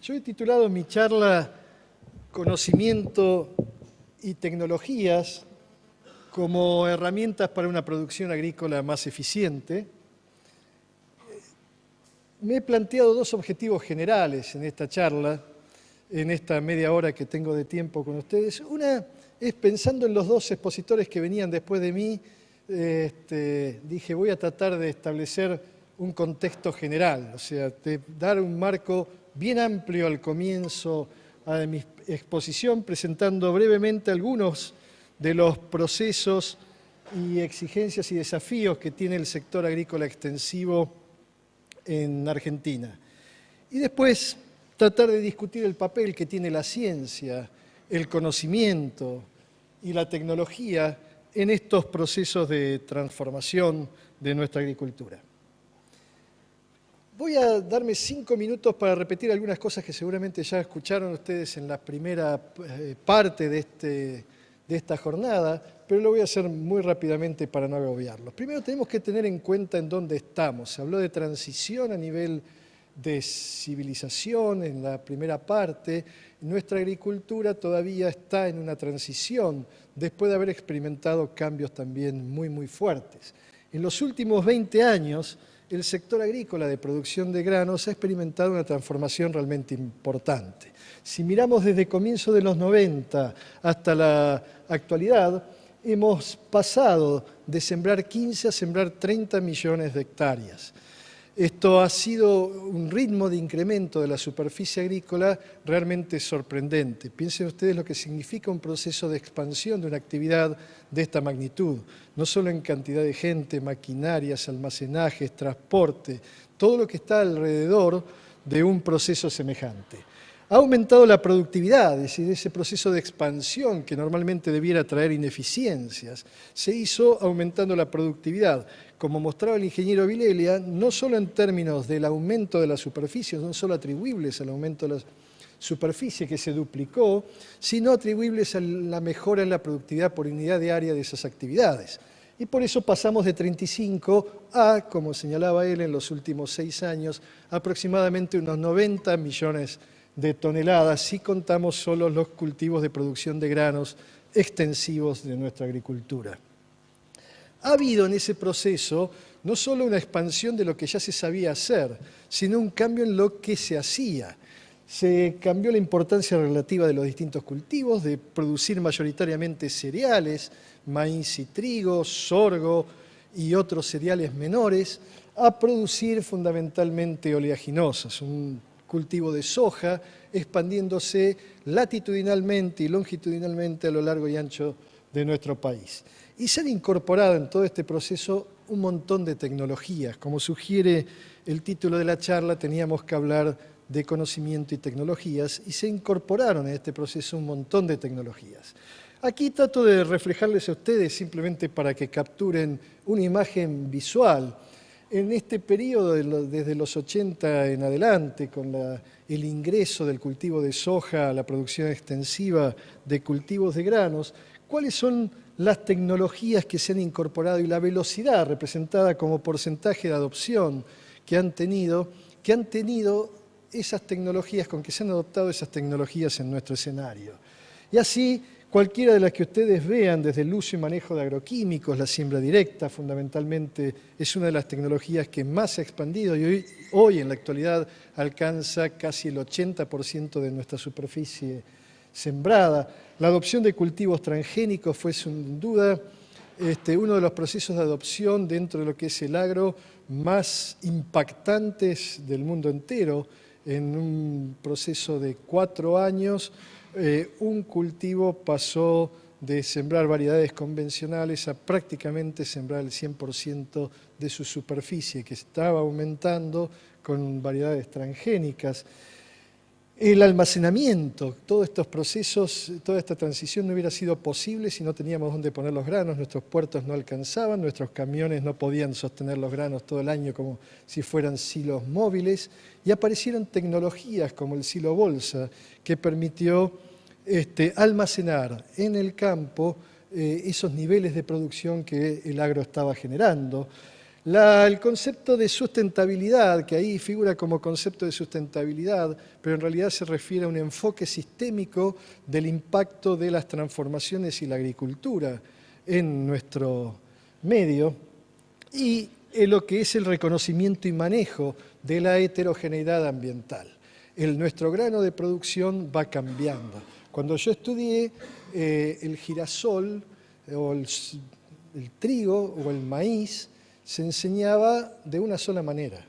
Yo he titulado mi charla Conocimiento y tecnologías como herramientas para una producción agrícola más eficiente. Me he planteado dos objetivos generales en esta charla, en esta media hora que tengo de tiempo con ustedes. Una es pensando en los dos expositores que venían después de mí, dije voy a tratar de establecer un contexto general, o sea, de dar un marco bien amplio al comienzo de mi exposición, presentando brevemente algunos de los procesos y exigencias y desafíos que tiene el sector agrícola extensivo en Argentina. Y después tratar de discutir el papel que tiene la ciencia, el conocimiento y la tecnología en estos procesos de transformación de nuestra agricultura. Voy a darme 5 minutos para repetir algunas cosas que seguramente ya escucharon ustedes en la primera parte de esta jornada, pero lo voy a hacer muy rápidamente para no agobiarlos. Primero tenemos que tener en cuenta en dónde estamos. Se habló de transición a nivel de civilización en la primera parte. Nuestra agricultura todavía está en una transición después de haber experimentado cambios también muy fuertes. En los últimos 20 años, el sector agrícola de producción de granos ha experimentado una transformación realmente importante. Si miramos desde comienzo de los 90 hasta la actualidad, hemos pasado de sembrar 15 a sembrar 30 millones de hectáreas. Esto ha sido un ritmo de incremento de la superficie agrícola realmente sorprendente. Piensen ustedes lo que significa un proceso de expansión de una actividad de esta magnitud, no solo en cantidad de gente, maquinarias, almacenajes, transporte, todo lo que está alrededor de un proceso semejante. Ha aumentado la productividad, es decir, ese proceso de expansión que normalmente debiera traer ineficiencias, se hizo aumentando la productividad. Como mostraba el ingeniero Vilelia, no solo en términos del aumento de la superficie, no solo atribuibles al aumento de la superficie que se duplicó, sino atribuibles a la mejora en la productividad por unidad de área de esas actividades. Y por eso pasamos de 35 a, como señalaba él en los últimos 6 años, aproximadamente unos 90 millones de toneladas si contamos solo los cultivos de producción de granos extensivos de nuestra agricultura. Ha habido en ese proceso no solo una expansión de lo que ya se sabía hacer, sino un cambio en lo que se hacía. Se cambió la importancia relativa de los distintos cultivos, de producir mayoritariamente cereales, maíz y trigo, sorgo y otros cereales menores, a producir fundamentalmente oleaginosas, un cultivo de soja, expandiéndose latitudinalmente y longitudinalmente a lo largo y ancho de nuestro país. Y se han incorporado en todo este proceso un montón de tecnologías. Como sugiere el título de la charla, teníamos que hablar de conocimiento y tecnologías, y se incorporaron en este proceso un montón de tecnologías. Aquí trato de reflejarles a ustedes simplemente para que capturen una imagen visual. En este periodo, desde los 80 en adelante, con el ingreso del cultivo de soja a la producción extensiva de cultivos de granos, ¿cuáles son las tecnologías que se han incorporado y la velocidad representada como porcentaje de adopción que han tenido esas tecnologías, con que se han adoptado esas tecnologías en nuestro escenario? Y así, cualquiera de las que ustedes vean, desde el uso y manejo de agroquímicos, la siembra directa, fundamentalmente, es una de las tecnologías que más se ha expandido y hoy en la actualidad alcanza casi el 80% de nuestra superficie sembrada. La adopción de cultivos transgénicos fue sin duda uno de los procesos de adopción dentro de lo que es el agro más impactantes del mundo entero. En un proceso de 4 años, un cultivo pasó de sembrar variedades convencionales a prácticamente sembrar el 100% de su superficie, que estaba aumentando con variedades transgénicas. El almacenamiento, todos estos procesos, toda esta transición no hubiera sido posible si no teníamos dónde poner los granos, nuestros puertos no alcanzaban, nuestros camiones no podían sostener los granos todo el año como si fueran silos móviles, y aparecieron tecnologías como el silo bolsa que permitió almacenar en el campo esos niveles de producción que el agro estaba generando. El concepto de sustentabilidad, que ahí figura como concepto de sustentabilidad, pero en realidad se refiere a un enfoque sistémico del impacto de las transformaciones y la agricultura en nuestro medio, y lo que es el reconocimiento y manejo de la heterogeneidad ambiental. Nuestro grano de producción va cambiando. Cuando yo estudié el girasol, o el trigo o el maíz, se enseñaba de una sola manera.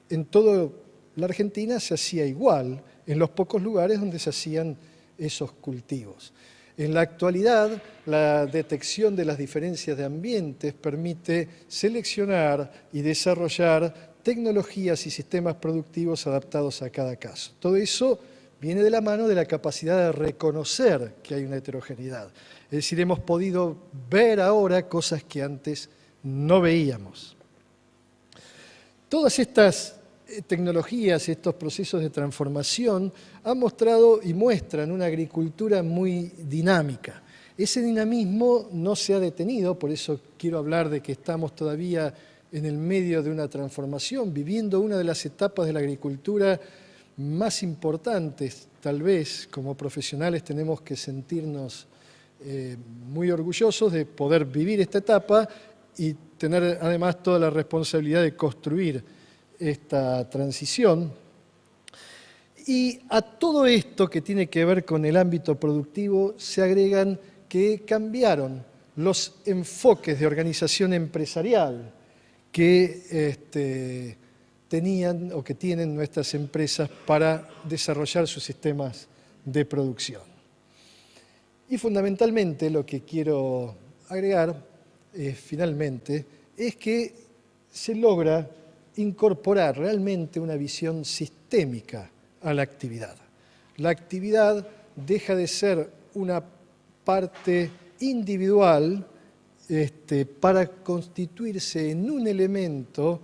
En toda la Argentina se hacía igual, en los pocos lugares donde se hacían esos cultivos. En la actualidad, la detección de las diferencias de ambientes permite seleccionar y desarrollar tecnologías y sistemas productivos adaptados a cada caso. Todo eso viene de la mano de la capacidad de reconocer que hay una heterogeneidad. Es decir, hemos podido ver ahora cosas que antes no veíamos. Todas estas tecnologías y estos procesos de transformación han mostrado y muestran una agricultura muy dinámica. Ese dinamismo no se ha detenido, por eso quiero hablar de que estamos todavía en el medio de una transformación, viviendo una de las etapas de la agricultura más importantes. Tal vez como profesionales tenemos que sentirnos muy orgullosos de poder vivir esta etapa y tener además toda la responsabilidad de construir esta transición. Y a todo esto que tiene que ver con el ámbito productivo se agregan que cambiaron los enfoques de organización empresarial que tenían o que tienen nuestras empresas para desarrollar sus sistemas de producción. Y fundamentalmente lo que quiero agregar finalmente es que se logra incorporar realmente una visión sistémica a la actividad. La actividad deja de ser una parte individual para constituirse en un elemento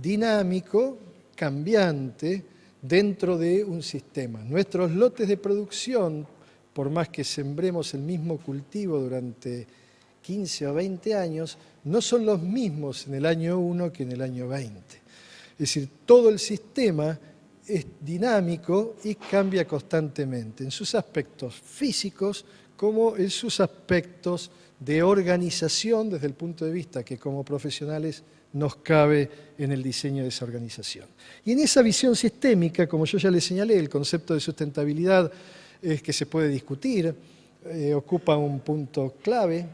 dinámico, cambiante, dentro de un sistema. Nuestros lotes de producción, por más que sembremos el mismo cultivo durante 15 o 20 años, no son los mismos en el año 1 que en el año 20. Es decir, todo el sistema es dinámico y cambia constantemente, en sus aspectos físicos como en sus aspectos de organización, desde el punto de vista que como profesionales nos cabe en el diseño de esa organización. Y en esa visión sistémica, como yo ya les señalé, el concepto de sustentabilidad es que se puede discutir, ocupa un punto clave,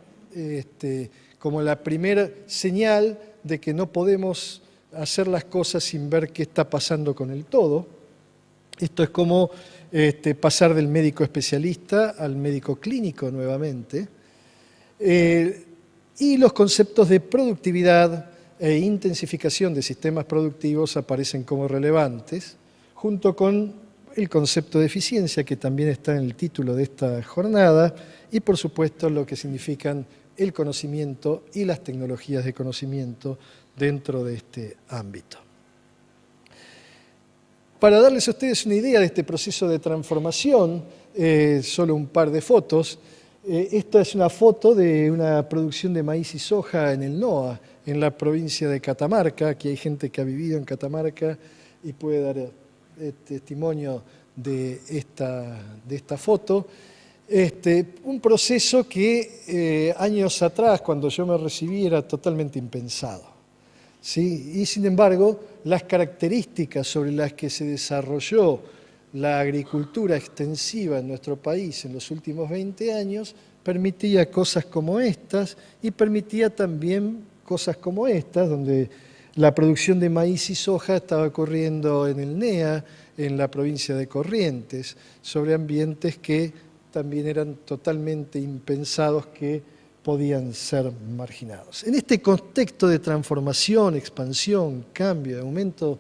como la primera señal de que no podemos hacer las cosas sin ver qué está pasando con el todo. Esto es como pasar del médico especialista al médico clínico nuevamente. Y los conceptos de productividad e intensificación de sistemas productivos aparecen como relevantes, junto con el concepto de eficiencia, que también está en el título de esta jornada, y por supuesto lo que significan el conocimiento y las tecnologías de conocimiento dentro de este ámbito. Para darles a ustedes una idea de este proceso de transformación, solo un par de fotos. Esta es una foto de una producción de maíz y soja en el NOA, en la provincia de Catamarca. Aquí hay gente que ha vivido en Catamarca y puede dar testimonio de esta foto. Un proceso que años atrás, cuando yo me recibí, era totalmente impensado. ¿Sí? Y sin embargo, las características sobre las que se desarrolló la agricultura extensiva en nuestro país en los últimos 20 años permitía cosas como estas y permitía también cosas como estas, donde la producción de maíz y soja estaba ocurriendo en el NEA, en la provincia de Corrientes, sobre ambientes que también eran totalmente impensados que podían ser marginados. En este contexto de transformación, expansión, cambio, aumento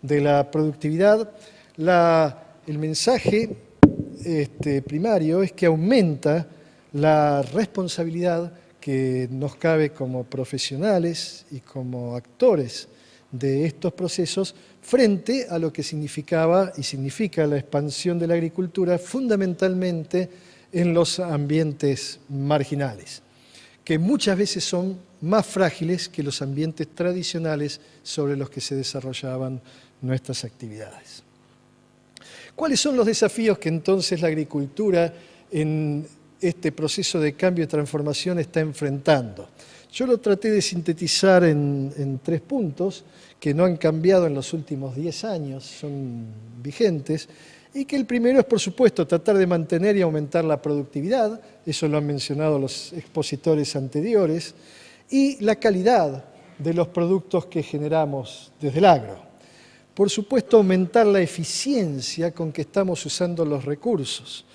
de la productividad, el mensaje primario es que aumenta la responsabilidad que nos cabe como profesionales y como actores de estos procesos frente a lo que significaba y significa la expansión de la agricultura fundamentalmente en los ambientes marginales, que muchas veces son más frágiles que los ambientes tradicionales sobre los que se desarrollaban nuestras actividades. ¿Cuáles son los desafíos que entonces la agricultura en este proceso de cambio y transformación está enfrentando? Yo lo traté de sintetizar en 3 puntos que no han cambiado en los últimos 10 años, son vigentes, y que el primero es, por supuesto, tratar de mantener y aumentar la productividad, eso lo han mencionado los expositores anteriores, y la calidad de los productos que generamos desde el agro. Por supuesto, aumentar la eficiencia con que estamos usando los recursos.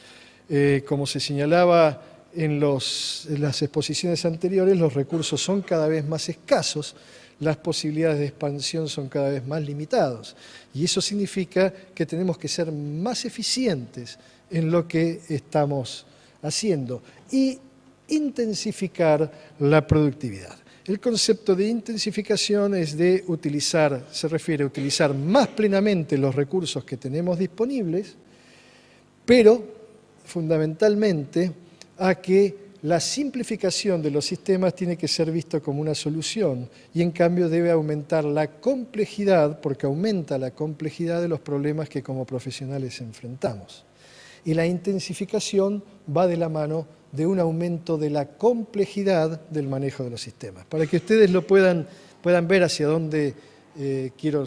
Como se señalaba en las exposiciones anteriores, los recursos son cada vez más escasos, las posibilidades de expansión son cada vez más limitadas. Y eso significa que tenemos que ser más eficientes en lo que estamos haciendo y intensificar la productividad. El concepto de intensificación es se refiere a utilizar más plenamente los recursos que tenemos disponibles, pero fundamentalmente a que la simplificación de los sistemas tiene que ser visto como una solución y en cambio debe aumentar la complejidad, porque aumenta la complejidad de los problemas que como profesionales enfrentamos. Y la intensificación va de la mano de un aumento de la complejidad del manejo de los sistemas. Para que ustedes lo puedan ver hacia dónde quiero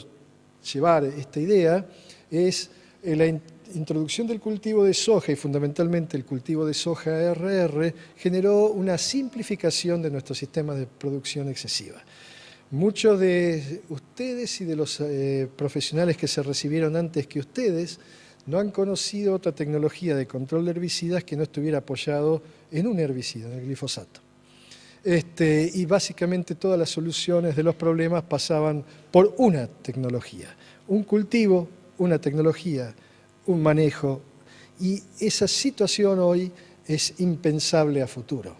llevar esta idea, es la introducción del cultivo de soja y fundamentalmente el cultivo de soja RR generó una simplificación de nuestros sistemas de producción excesiva. Muchos de ustedes y de los profesionales que se recibieron antes que ustedes no han conocido otra tecnología de control de herbicidas que no estuviera apoyado en un herbicida, en el glifosato. Y básicamente todas las soluciones de los problemas pasaban por una tecnología, un cultivo, una tecnología, un manejo, y esa situación hoy es impensable a futuro.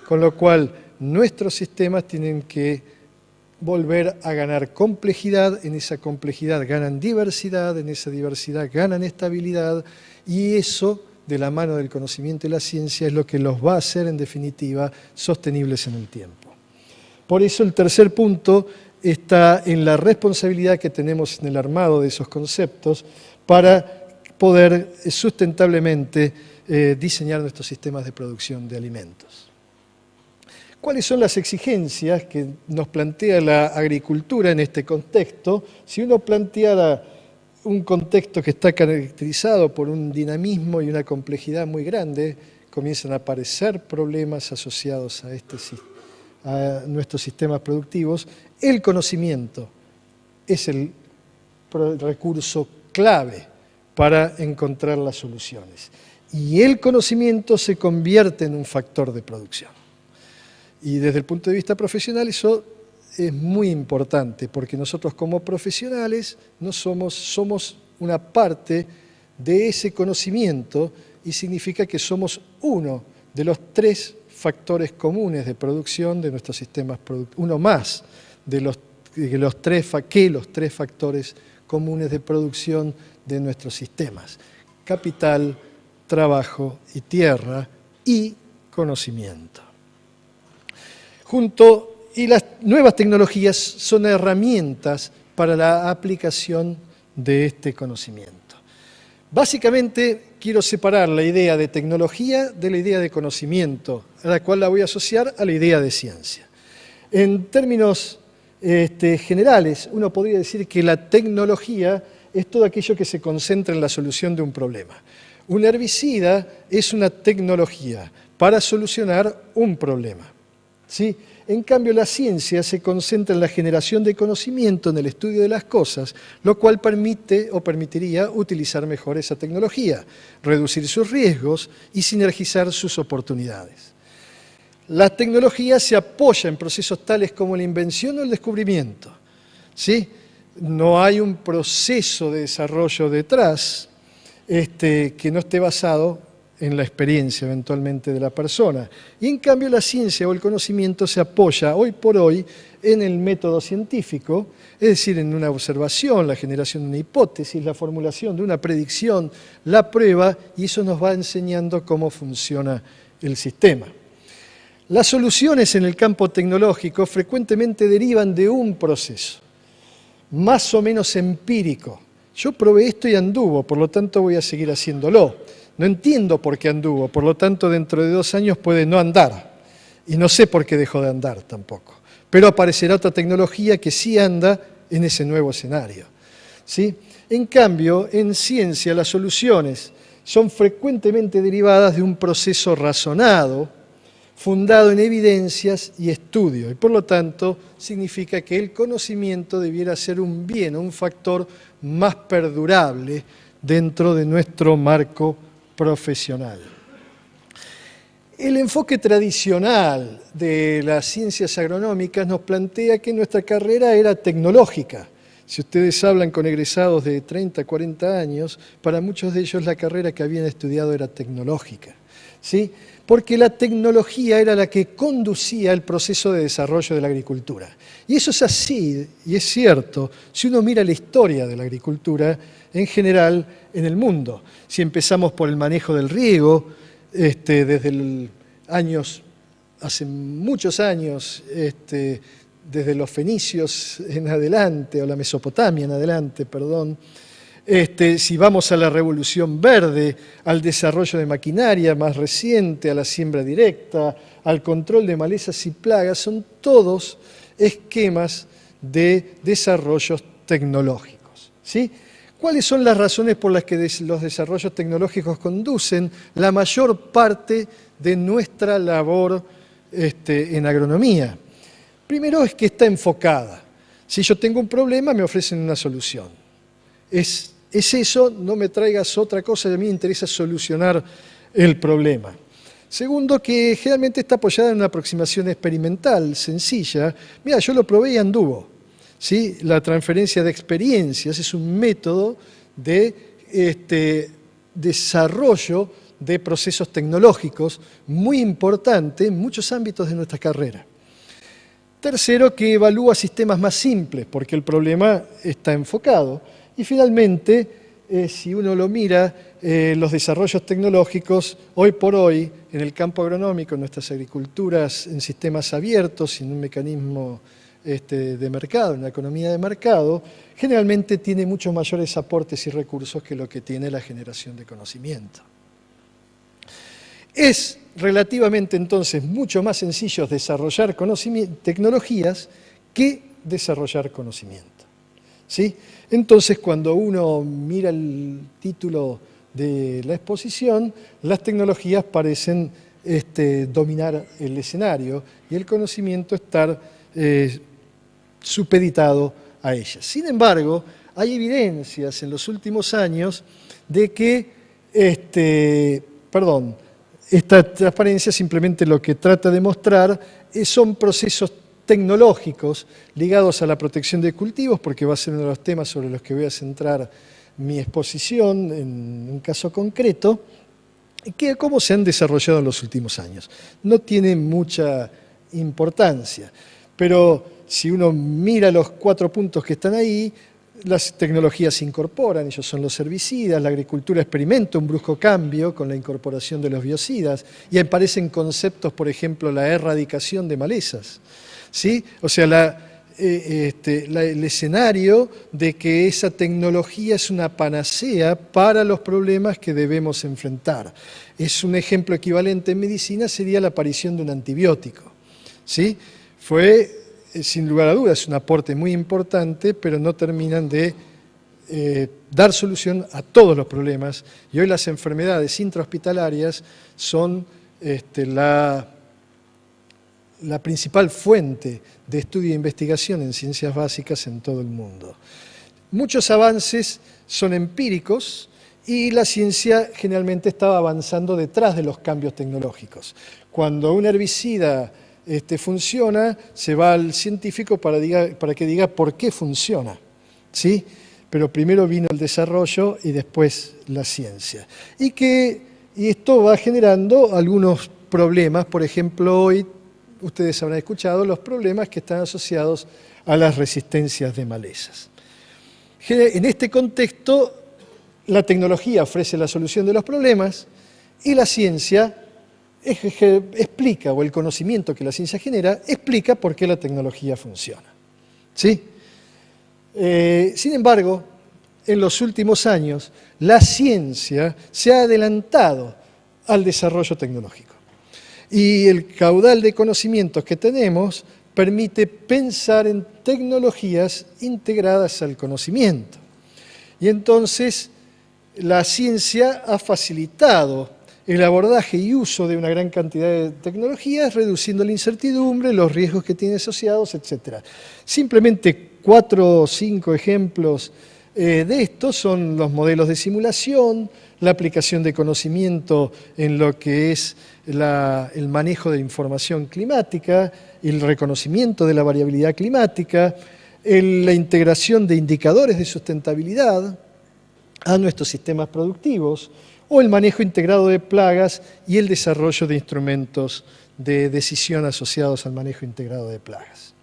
Con lo cual, nuestros sistemas tienen que volver a ganar complejidad, en esa complejidad ganan diversidad, en esa diversidad ganan estabilidad, y eso, de la mano del conocimiento y la ciencia, es lo que los va a hacer, en definitiva, sostenibles en el tiempo. Por eso el tercer punto está en la responsabilidad que tenemos en el armado de esos conceptos para poder sustentablemente diseñar nuestros sistemas de producción de alimentos. ¿Cuáles son las exigencias que nos plantea la agricultura en este contexto? Si uno planteara un contexto que está caracterizado por un dinamismo y una complejidad muy grande, comienzan a aparecer problemas asociados a nuestros sistemas productivos. El conocimiento es el recurso clave para encontrar las soluciones. Y el conocimiento se convierte en un factor de producción. Y desde el punto de vista profesional eso es muy importante, porque nosotros como profesionales somos una parte de ese conocimiento y significa que somos uno de los 3 factores comunes de producción de nuestros sistemas productivos, uno más de los 3 factores comunes de producción de nuestros sistemas: capital, trabajo y tierra y conocimiento. Y las nuevas tecnologías son herramientas para la aplicación de este conocimiento. Básicamente quiero separar la idea de tecnología de la idea de conocimiento, a la cual la voy a asociar a la idea de ciencia. En términos generales, uno podría decir que la tecnología es todo aquello que se concentra en la solución de un problema. Un herbicida es una tecnología para solucionar un problema, ¿sí? En cambio, la ciencia se concentra en la generación de conocimiento, en el estudio de las cosas, lo cual permite o permitiría utilizar mejor esa tecnología, reducir sus riesgos y sinergizar sus oportunidades. La tecnología se apoya en procesos tales como la invención o el descubrimiento, ¿sí? No hay un proceso de desarrollo detrás que no esté basado en la experiencia eventualmente de la persona. Y en cambio la ciencia o el conocimiento se apoya hoy por hoy en el método científico, es decir, en una observación, la generación de una hipótesis, la formulación de una predicción, la prueba, y eso nos va enseñando cómo funciona el sistema. Las soluciones en el campo tecnológico frecuentemente derivan de un proceso, más o menos empírico. Yo probé esto y anduvo, por lo tanto voy a seguir haciéndolo. No entiendo por qué anduvo, por lo tanto dentro de 2 años puede no andar. Y no sé por qué dejó de andar tampoco. Pero aparecerá otra tecnología que sí anda en ese nuevo escenario, ¿sí? En cambio, en ciencia las soluciones son frecuentemente derivadas de un proceso razonado, fundado en evidencias y estudio, y por lo tanto significa que el conocimiento debiera ser un bien, un factor más perdurable dentro de nuestro marco profesional. El enfoque tradicional de las ciencias agronómicas nos plantea que nuestra carrera era tecnológica. Si ustedes hablan con egresados de 30, 40 años, para muchos de ellos la carrera que habían estudiado era tecnológica, ¿sí? Porque la tecnología era la que conducía el proceso de desarrollo de la agricultura. Y eso es así, y es cierto, si uno mira la historia de la agricultura en general en el mundo. Si empezamos por el manejo del riego, desde hace muchos años, desde los fenicios en adelante, o la Mesopotamia en adelante, perdón. Si vamos a la Revolución Verde, al desarrollo de maquinaria más reciente, a la siembra directa, al control de malezas y plagas, son todos esquemas de desarrollos tecnológicos, ¿sí? ¿Cuáles son las razones por las que los desarrollos tecnológicos conducen la mayor parte de nuestra labor en agronomía? Primero es que está enfocada. Si yo tengo un problema, me ofrecen una solución. Es eso, no me traigas otra cosa, a mí me interesa solucionar el problema. Segundo, que generalmente está apoyada en una aproximación experimental, sencilla. Mira, yo lo probé y anduvo, ¿sí? La transferencia de experiencias es un método de desarrollo de procesos tecnológicos muy importante en muchos ámbitos de nuestra carrera. Tercero, que evalúa sistemas más simples, porque el problema está enfocado. Y finalmente, si uno lo mira, los desarrollos tecnológicos, hoy por hoy, en el campo agronómico, en nuestras agriculturas en sistemas abiertos, en un mecanismo de mercado, en una economía de mercado, generalmente tiene muchos mayores aportes y recursos que lo que tiene la generación de conocimiento. Es relativamente entonces mucho más sencillo desarrollar tecnologías que desarrollar conocimiento, ¿sí? Entonces, cuando uno mira el título de la exposición, las tecnologías parecen dominar el escenario y el conocimiento estar supeditado a ellas. Sin embargo, hay evidencias en los últimos años de que esta transparencia simplemente lo que trata de mostrar son procesos tecnológicos ligados a la protección de cultivos, porque va a ser uno de los temas sobre los que voy a centrar mi exposición en un caso concreto, que cómo se han desarrollado en los últimos años. No tiene mucha importancia, pero si uno mira los 4 puntos que están ahí, las tecnologías se incorporan, ellos son los herbicidas, la agricultura experimenta un brusco cambio con la incorporación de los biocidas y aparecen conceptos, por ejemplo, la erradicación de malezas, ¿sí? O sea, el escenario de que esa tecnología es una panacea para los problemas que debemos enfrentar. Es un ejemplo equivalente en medicina, sería la aparición de un antibiótico, ¿sí? Fue, sin lugar a dudas, un aporte muy importante, pero no terminan de dar solución a todos los problemas. Y hoy las enfermedades intrahospitalarias son la principal fuente de estudio e investigación en ciencias básicas en todo el mundo. Muchos avances son empíricos y la ciencia generalmente estaba avanzando detrás de los cambios tecnológicos. Cuando un herbicida funciona, se va al científico para que diga por qué funciona, ¿sí? Pero primero vino el desarrollo y después la ciencia. Y esto va generando algunos problemas, por ejemplo, hoy ustedes habrán escuchado los problemas que están asociados a las resistencias de malezas. En este contexto, la tecnología ofrece la solución de los problemas y la ciencia explica, o el conocimiento que la ciencia genera, explica por qué la tecnología funciona. ¿Sí? Sin embargo, en los últimos años, la ciencia se ha adelantado al desarrollo tecnológico. Y el caudal de conocimientos que tenemos permite pensar en tecnologías integradas al conocimiento. Y entonces, la ciencia ha facilitado el abordaje y uso de una gran cantidad de tecnologías, reduciendo la incertidumbre, los riesgos que tiene asociados, etc. Simplemente 4 o 5 ejemplos de estos son los modelos de simulación, la aplicación de conocimiento en lo que es el manejo de información climática, el reconocimiento de la variabilidad climática, la integración de indicadores de sustentabilidad a nuestros sistemas productivos, o el manejo integrado de plagas y el desarrollo de instrumentos de decisión asociados al manejo integrado de plagas.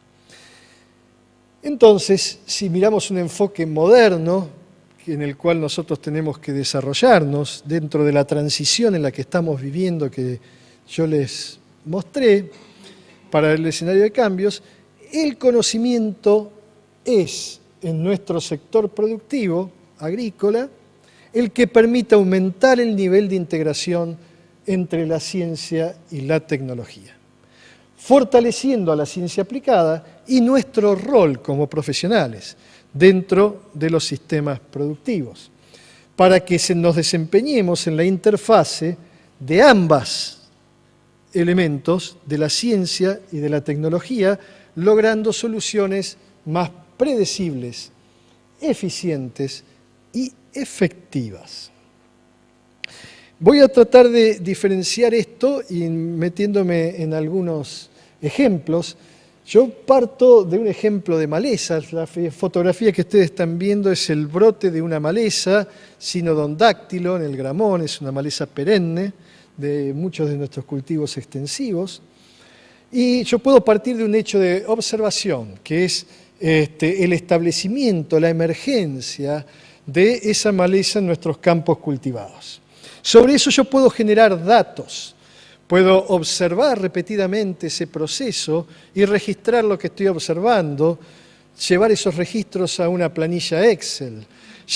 Entonces, si miramos un enfoque moderno, en el cual nosotros tenemos que desarrollarnos dentro de la transición en la que estamos viviendo, que yo les mostré, para el escenario de cambios, el conocimiento es, en nuestro sector productivo, agrícola, el que permite aumentar el nivel de integración entre la ciencia y la tecnología, fortaleciendo a la ciencia aplicada y nuestro rol como profesionales dentro de los sistemas productivos, para que nos desempeñemos en la interfase de ambos elementos de la ciencia y de la tecnología, logrando soluciones más predecibles, eficientes y efectivas. Voy a tratar de diferenciar esto y metiéndome en algunos ejemplos. Yo parto de un ejemplo de malezas. La fotografía que ustedes están viendo es el brote de una maleza, Cynodondáctylo, en el Gramón, es una maleza perenne de muchos de nuestros cultivos extensivos. Y yo puedo partir de un hecho de observación, que es el establecimiento, la emergencia de esa maleza en nuestros campos cultivados. Sobre eso yo puedo generar datos, puedo observar repetidamente ese proceso y registrar lo que estoy observando, llevar esos registros a una planilla Excel,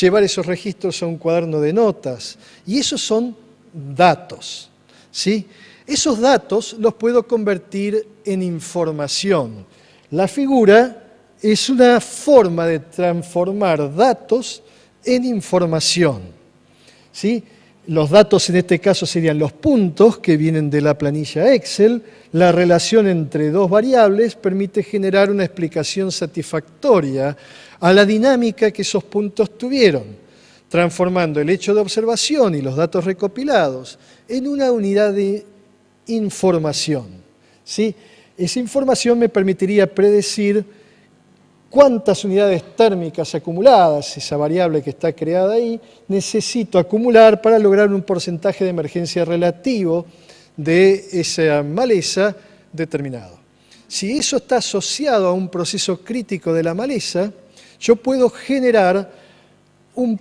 llevar esos registros a un cuaderno de notas, y esos son datos, ¿sí? Esos datos los puedo convertir en información. La figura es una forma de transformar datos en información, ¿sí? Los datos en este caso serían los puntos que vienen de la planilla Excel. La relación entre dos variables permite generar una explicación satisfactoria a la dinámica que esos puntos tuvieron, transformando el hecho de observación y los datos recopilados en una unidad de información, ¿sí? Esa información me permitiría predecir cuántas unidades térmicas acumuladas, esa variable que está creada ahí, necesito acumular para lograr un porcentaje de emergencia relativo de esa maleza determinado. Si eso está asociado a un proceso crítico de la maleza, yo puedo generar un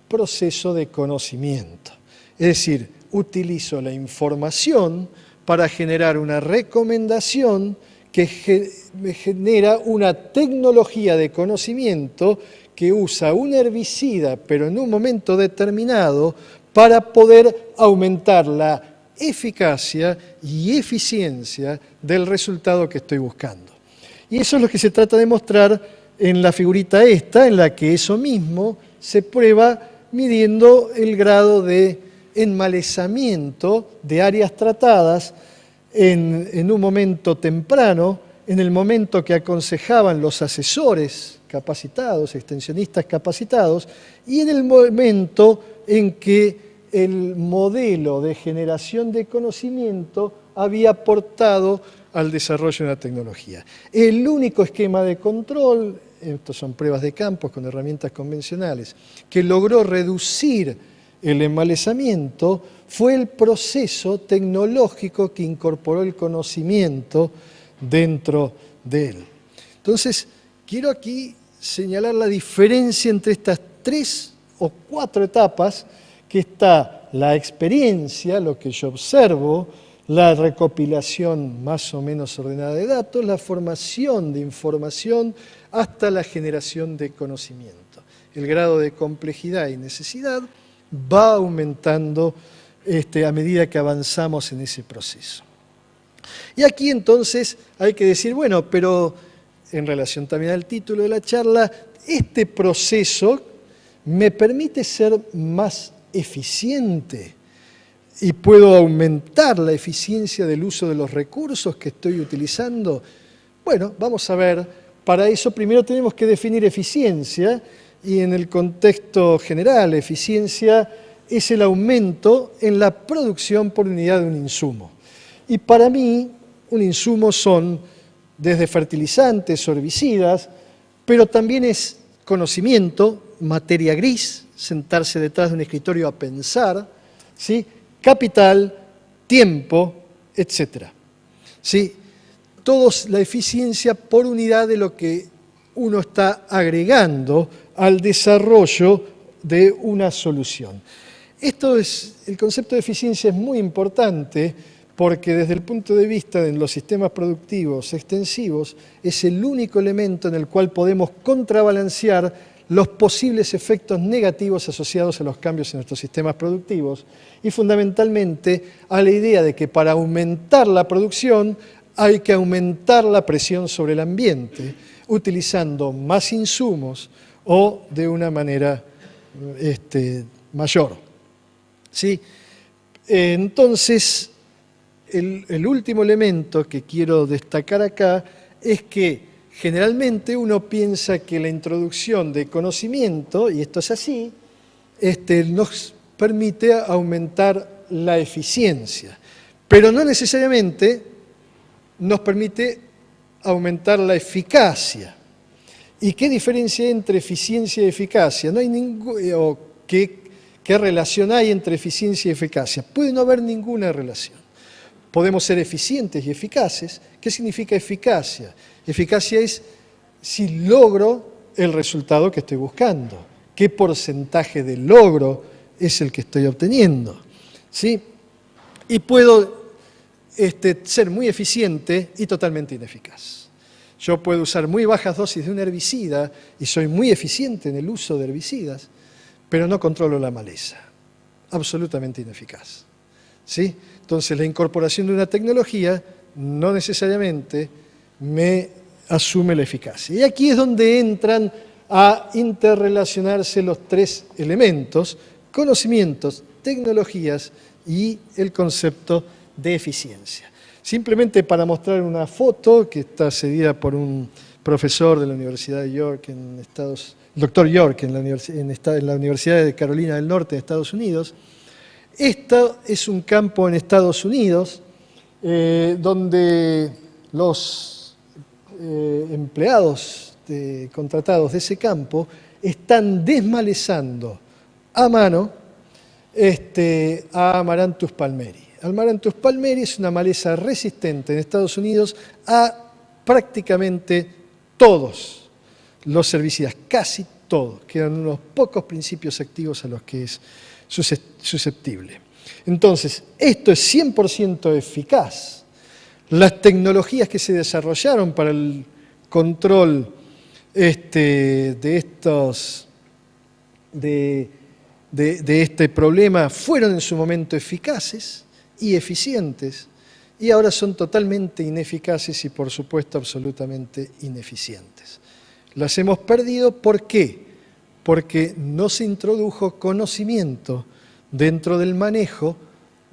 proceso de conocimiento. Es decir, utilizo la información para generar una recomendación que me genera una tecnología de conocimiento que usa un herbicida, pero en un momento determinado, para poder aumentar la eficacia y eficiencia del resultado que estoy buscando. Y eso es lo que se trata de mostrar en la figurita esta, en la que eso mismo se prueba midiendo el grado de enmalezamiento de áreas tratadas en un momento temprano, en el momento que aconsejaban los asesores capacitados, extensionistas capacitados, y en el momento en que el modelo de generación de conocimiento había aportado al desarrollo de una tecnología. El único esquema de control, estos son pruebas de campos con herramientas convencionales, que logró reducir el enmalezamiento fue el proceso tecnológico que incorporó el conocimiento dentro de él. Entonces, quiero aquí señalar la diferencia entre estas 3 o 4 etapas, que está la experiencia, lo que yo observo, la recopilación más o menos ordenada de datos, la formación de información, hasta la generación de conocimiento. El grado de complejidad y necesidad va aumentando a medida que avanzamos en ese proceso. Y aquí entonces hay que decir, bueno, pero en relación también al título de la charla, este proceso me permite ser más eficiente y puedo aumentar la eficiencia del uso de los recursos que estoy utilizando. Bueno, vamos a ver, para eso primero tenemos que definir eficiencia, y en el contexto general, eficiencia es el aumento en la producción por unidad de un insumo. Y para mí, un insumo son desde fertilizantes o herbicidas, pero también es conocimiento, materia gris, sentarse detrás de un escritorio a pensar, ¿sí? Capital, tiempo, etc. ¿Sí? Todos la eficiencia por unidad de lo que uno está agregando al desarrollo de una solución. El concepto de eficiencia es muy importante porque desde el punto de vista de los sistemas productivos extensivos es el único elemento en el cual podemos contrabalancear los posibles efectos negativos asociados a los cambios en nuestros sistemas productivos y fundamentalmente a la idea de que para aumentar la producción hay que aumentar la presión sobre el ambiente utilizando más insumos o de una manera mayor. ¿Sí? Entonces, el último elemento que quiero destacar acá es que generalmente uno piensa que la introducción de conocimiento, y esto es así, nos permite aumentar la eficiencia, pero no necesariamente nos permite aumentar la eficacia. ¿Y qué diferencia hay entre eficiencia y eficacia? No hay ¿qué relación hay entre eficiencia y eficacia? Puede no haber ninguna relación. Podemos ser eficientes y eficaces. ¿Qué significa eficacia? Eficacia es si logro el resultado que estoy buscando. ¿Qué porcentaje de logro es el que estoy obteniendo? ¿Sí? Y puedo ser muy eficiente y totalmente ineficaz. Yo puedo usar muy bajas dosis de un herbicida y soy muy eficiente en el uso de herbicidas, pero no controlo la maleza. Absolutamente ineficaz. ¿Sí? Entonces, la incorporación de una tecnología no necesariamente me asume la eficacia. Y aquí es donde entran a interrelacionarse los tres elementos: conocimientos, tecnologías y el concepto de eficiencia. Simplemente para mostrar una foto que está cedida por un profesor de la Universidad de York en Estados Unidos, el doctor York en la Universidad de Carolina del Norte de Estados Unidos. Esto es un campo en Estados Unidos donde los empleados contratados de ese campo están desmalezando a mano a Amaranthus palmeri. Amaranthus palmeri es una maleza resistente en Estados Unidos a prácticamente todos los herbicidas, casi todos. Quedan unos pocos principios activos a los que es susceptible. Entonces, esto es 100% eficaz. Las tecnologías que se desarrollaron para el control de este problema fueron en su momento eficaces y eficientes, y ahora son totalmente ineficaces y, por supuesto, absolutamente ineficientes. Las hemos perdido, ¿por qué? Porque no se introdujo conocimiento dentro del manejo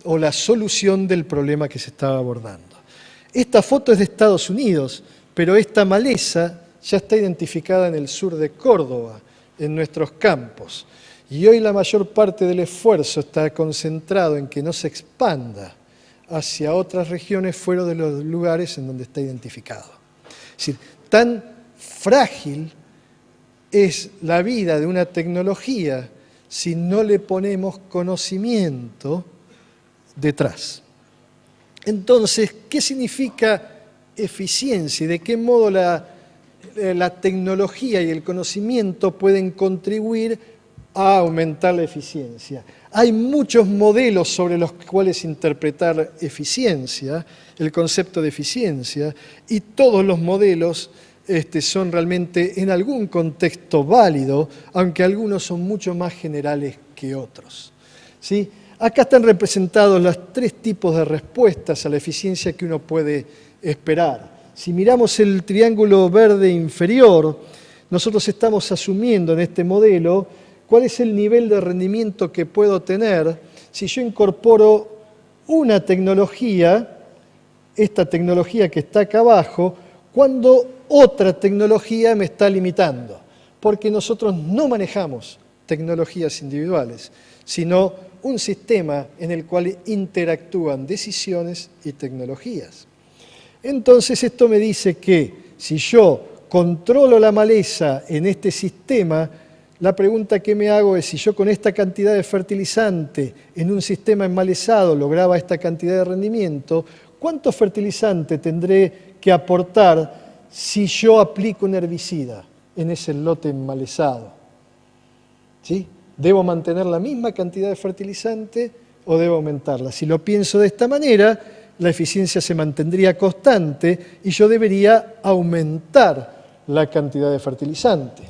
o la solución del problema que se estaba abordando. Esta foto es de Estados Unidos, pero esta maleza ya está identificada en el sur de Córdoba, en nuestros campos. Y hoy la mayor parte del esfuerzo está concentrado en que no se expanda hacia otras regiones fuera de los lugares en donde está identificado. Es decir, tan frágil es la vida de una tecnología si no le ponemos conocimiento detrás. Entonces, ¿qué significa eficiencia y de qué modo la tecnología y el conocimiento pueden contribuir a aumentar la eficiencia. Hay muchos modelos sobre los cuales interpretar eficiencia, el concepto de eficiencia, y todos los modelos son realmente en algún contexto válido, aunque algunos son mucho más generales que otros. ¿Sí? Acá están representados los tres tipos de respuestas a la eficiencia que uno puede esperar. Si miramos el triángulo verde inferior, nosotros estamos asumiendo en este modelo cuál es el nivel de rendimiento que puedo tener si yo incorporo una tecnología, esta tecnología que está acá abajo, cuando otra tecnología me está limitando, porque nosotros no manejamos tecnologías individuales, sino un sistema en el cual interactúan decisiones y tecnologías. Entonces esto me dice que si yo controlo la maleza en este sistema, la pregunta que me hago es si yo con esta cantidad de fertilizante en un sistema enmalezado lograba esta cantidad de rendimiento, ¿cuánto fertilizante tendré que aportar si yo aplico un herbicida en ese lote enmalezado? ¿Sí? ¿Debo mantener la misma cantidad de fertilizante o debo aumentarla? Si lo pienso de esta manera, la eficiencia se mantendría constante y yo debería aumentar la cantidad de fertilizante.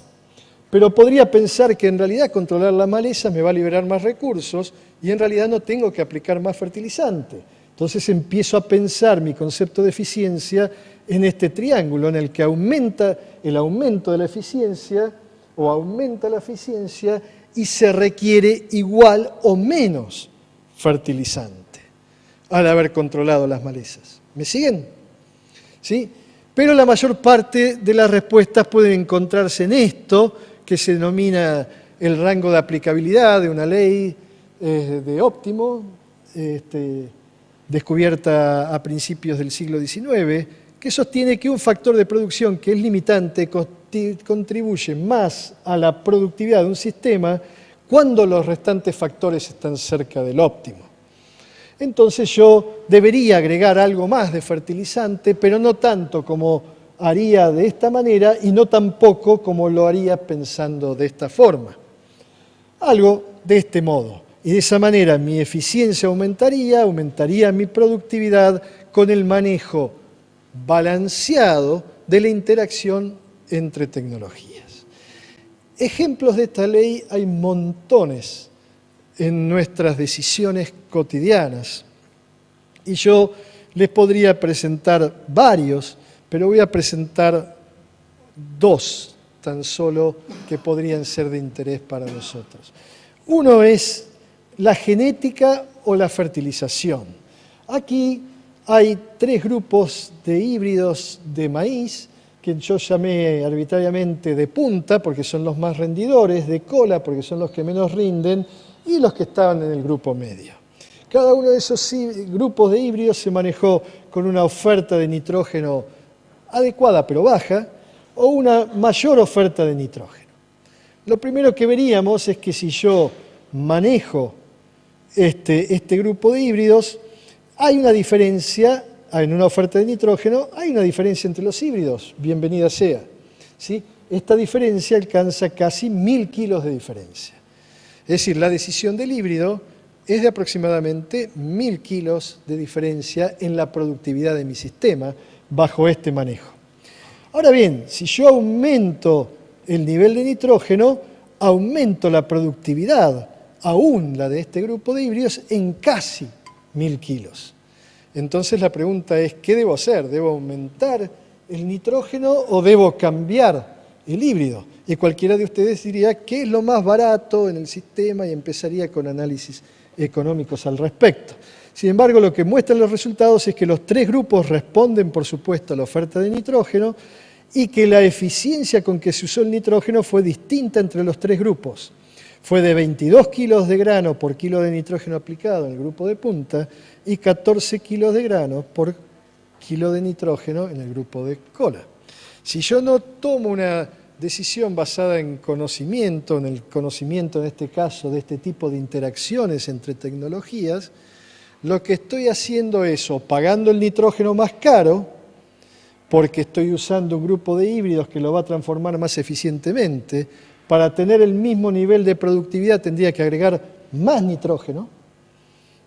Pero podría pensar que en realidad controlar la maleza me va a liberar más recursos y en realidad no tengo que aplicar más fertilizante. Entonces empiezo a pensar mi concepto de eficiencia en este triángulo en el que aumenta el aumento de la eficiencia o aumenta la eficiencia y se requiere igual o menos fertilizante al haber controlado las malezas. ¿Me siguen? ¿Sí? Pero la mayor parte de las respuestas pueden encontrarse en esto, que se denomina el rango de aplicabilidad de una ley de óptimo, descubierta a principios del siglo XIX, que sostiene que un factor de producción que es limitante contribuye más a la productividad de un sistema cuando los restantes factores están cerca del óptimo. Entonces yo debería agregar algo más de fertilizante, pero no tanto como haría de esta manera y no tampoco como lo haría pensando de esta forma. Algo de este modo. Y de esa manera mi eficiencia aumentaría mi productividad con el manejo balanceado de la interacción entre tecnologías. Ejemplos de esta ley hay montones en nuestras decisiones cotidianas. Y yo les podría presentar varios, pero voy a presentar dos tan solo que podrían ser de interés para nosotros. Uno es la genética o la fertilización. Aquí hay tres grupos de híbridos de maíz que yo llamé arbitrariamente de punta porque son los más rendidores, de cola porque son los que menos rinden y los que estaban en el grupo medio. Cada uno de esos grupos de híbridos se manejó con una oferta de nitrógeno adecuada pero baja o una mayor oferta de nitrógeno. Lo primero que veríamos es que si yo manejo este grupo de híbridos, hay una diferencia, en una oferta de nitrógeno, hay una diferencia entre los híbridos, bienvenida sea. ¿Sí? Esta diferencia alcanza casi 1000 kilos de diferencia. Es decir, la decisión del híbrido es de aproximadamente 1000 kilos de diferencia en la productividad de mi sistema bajo este manejo. Ahora bien, si yo aumento el nivel de nitrógeno, aumento la productividad, aún la de este grupo de híbridos, en casi 1000 kilos. Entonces la pregunta es, ¿qué debo hacer? ¿Debo aumentar el nitrógeno o debo cambiar el híbrido? Y cualquiera de ustedes diría, ¿qué es lo más barato en el sistema? Y empezaría con análisis económicos al respecto. Sin embargo, lo que muestran los resultados es que los tres grupos responden, por supuesto, a la oferta de nitrógeno y que la eficiencia con que se usó el nitrógeno fue distinta entre los tres grupos. Fue de 22 kilos de grano por kilo de nitrógeno aplicado en el grupo de punta y 14 kilos de grano por kilo de nitrógeno en el grupo de cola. Si yo no tomo una decisión basada en el conocimiento en este caso de este tipo de interacciones entre tecnologías, lo que estoy haciendo es o pagando el nitrógeno más caro, porque estoy usando un grupo de híbridos que lo va a transformar más eficientemente, para tener el mismo nivel de productividad tendría que agregar más nitrógeno,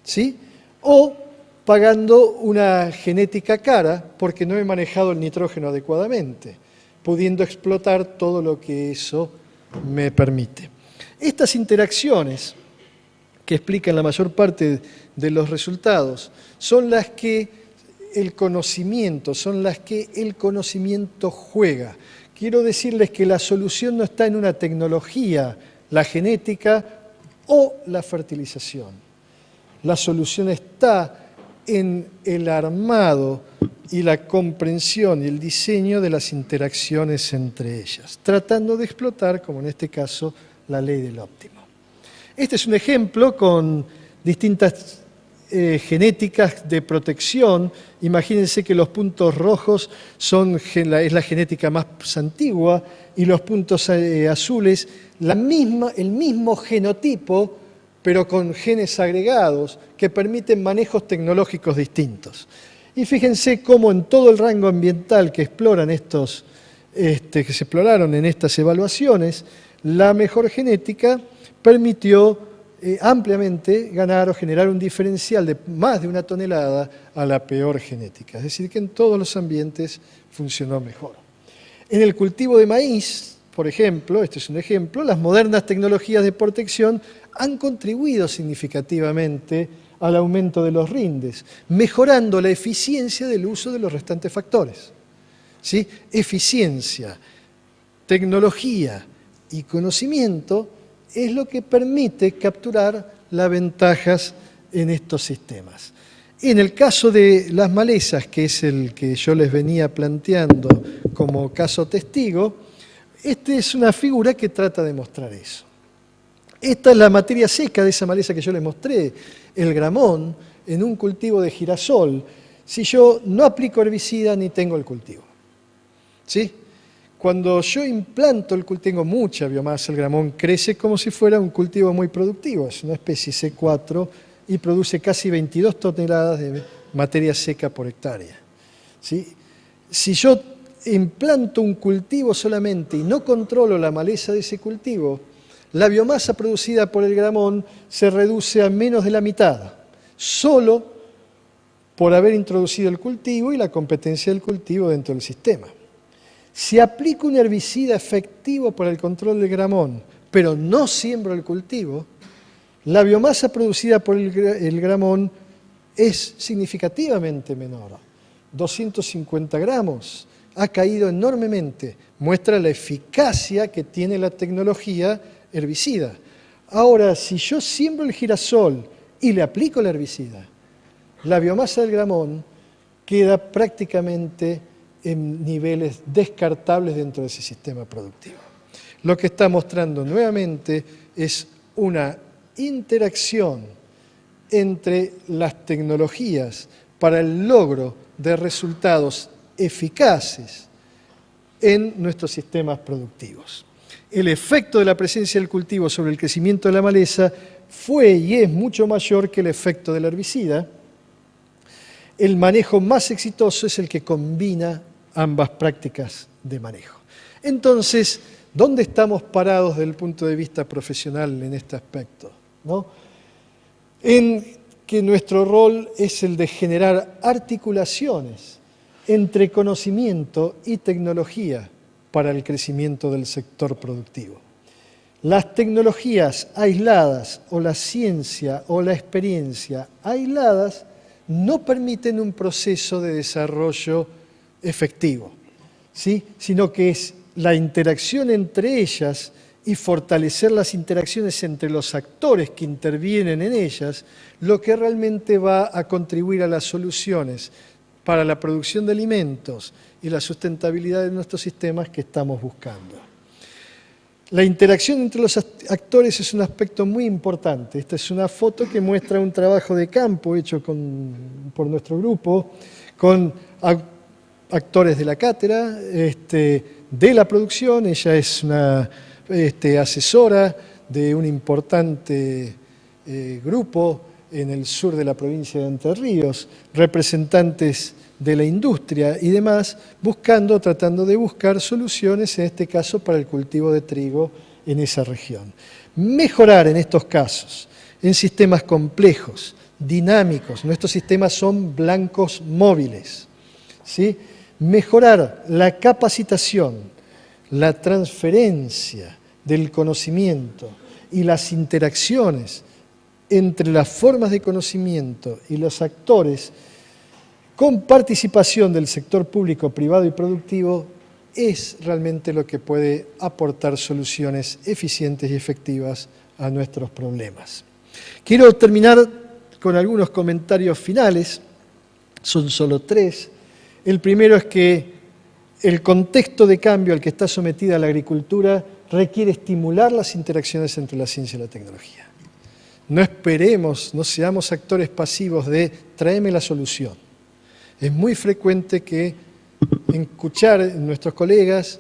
¿sí? O pagando una genética cara porque no he manejado el nitrógeno adecuadamente, pudiendo explotar todo lo que eso me permite. Estas interacciones que explican la mayor parte de los resultados son las que el conocimiento juega. Quiero decirles que la solución no está en una tecnología, la genética o la fertilización. La solución está en el armado y la comprensión y el diseño de las interacciones entre ellas, tratando de explotar, como en este caso, la ley del óptimo. Este es un ejemplo con distintas genéticas de protección. Imagínense que los puntos rojos es la genética más antigua y los puntos azules el mismo genotipo, pero con genes agregados que permiten manejos tecnológicos distintos. Y fíjense cómo en todo el rango ambiental que que se exploraron en estas evaluaciones, la mejor genética permitió ampliamente ganar o generar un diferencial de más de 1 tonelada a la peor genética. Es decir, que en todos los ambientes funcionó mejor. En el cultivo de maíz, por ejemplo, este es un ejemplo, las modernas tecnologías de protección han contribuido significativamente al aumento de los rindes, mejorando la eficiencia del uso de los restantes factores. ¿Sí? Eficiencia, tecnología y conocimiento es lo que permite capturar las ventajas en estos sistemas. En el caso de las malezas, que es el que yo les venía planteando como caso testigo, esta es una figura que trata de mostrar eso. Esta es la materia seca de esa maleza que yo les mostré, el gramón, en un cultivo de girasol, si yo no aplico herbicida ni tengo el cultivo. ¿Sí? Cuando yo implanto el cultivo, tengo mucha biomasa, el gramón crece como si fuera un cultivo muy productivo, es una especie C4 y produce casi 22 toneladas de materia seca por hectárea. ¿Sí? Si yo implanto un cultivo solamente y no controlo la maleza de ese cultivo, la biomasa producida por el gramón se reduce a menos de la mitad, solo por haber introducido el cultivo y la competencia del cultivo dentro del sistema. Si aplico un herbicida efectivo para el control del gramón, pero no siembro el cultivo, la biomasa producida por el gramón es significativamente menor. 250 gramos. Ha caído enormemente. Muestra la eficacia que tiene la tecnología herbicida. Ahora, si yo siembro el girasol y le aplico el herbicida, la biomasa del gramón queda prácticamente en niveles descartables dentro de ese sistema productivo. Lo que está mostrando nuevamente es una interacción entre las tecnologías para el logro de resultados eficaces en nuestros sistemas productivos. El efecto de la presencia del cultivo sobre el crecimiento de la maleza fue y es mucho mayor que el efecto del herbicida. El manejo más exitoso es el que combina ambas prácticas de manejo. Entonces, ¿dónde estamos parados desde el punto de vista profesional en este aspecto? ¿No? En que nuestro rol es el de generar articulaciones entre conocimiento y tecnología para el crecimiento del sector productivo. Las tecnologías aisladas o la ciencia o la experiencia aisladas no permiten un proceso de desarrollo efectivo, ¿sí? Sino que es la interacción entre ellas y fortalecer las interacciones entre los actores que intervienen en ellas lo que realmente va a contribuir a las soluciones para la producción de alimentos y la sustentabilidad de nuestros sistemas que estamos buscando. La interacción entre los actores es un aspecto muy importante. Esta es una foto que muestra un trabajo de campo hecho por nuestro grupo con actores de la cátedra, de la producción. Ella es una asesora de un importante grupo en el sur de la provincia de Entre Ríos, representantes de la industria y demás, tratando de buscar soluciones, en este caso para el cultivo de trigo en esa región. Mejorar en estos casos, en sistemas complejos, dinámicos, nuestros sistemas son blancos móviles, ¿sí? Mejorar la capacitación, la transferencia del conocimiento y las interacciones entre las formas de conocimiento y los actores con participación del sector público, privado y productivo es realmente lo que puede aportar soluciones eficientes y efectivas a nuestros problemas. Quiero terminar con algunos comentarios finales, son solo 3. El primero es que el contexto de cambio al que está sometida la agricultura requiere estimular las interacciones entre la ciencia y la tecnología. No esperemos, no seamos actores pasivos de tráeme la solución. Es muy frecuente que escuchar en nuestros colegas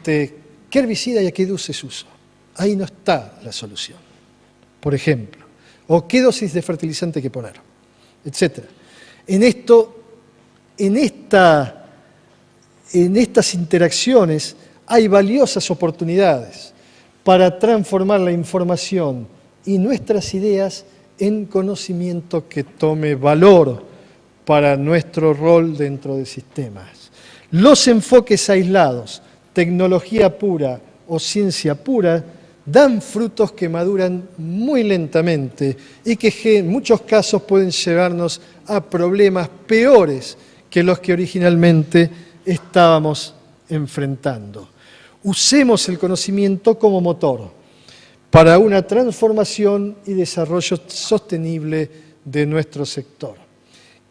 qué herbicida y a qué dosis uso. Ahí no está la solución, por ejemplo. O qué dosis de fertilizante hay que poner, etc. En estas interacciones hay valiosas oportunidades para transformar la información y nuestras ideas en conocimiento que tome valor para nuestro rol dentro de sistemas. Los enfoques aislados, tecnología pura o ciencia pura, dan frutos que maduran muy lentamente y que en muchos casos pueden llevarnos a problemas peores que los que originalmente estábamos enfrentando. Usemos el conocimiento como motor para una transformación y desarrollo sostenible de nuestro sector.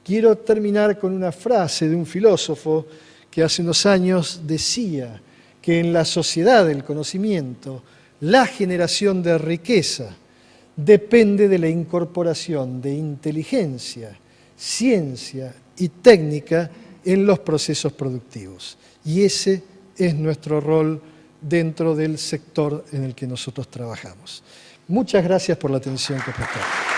Quiero terminar con una frase de un filósofo que hace unos años decía que en la sociedad del conocimiento la generación de riqueza depende de la incorporación de inteligencia, ciencia y técnica en los procesos productivos. Y ese es nuestro rol dentro del sector en el que nosotros trabajamos. Muchas gracias por la atención que prestaron.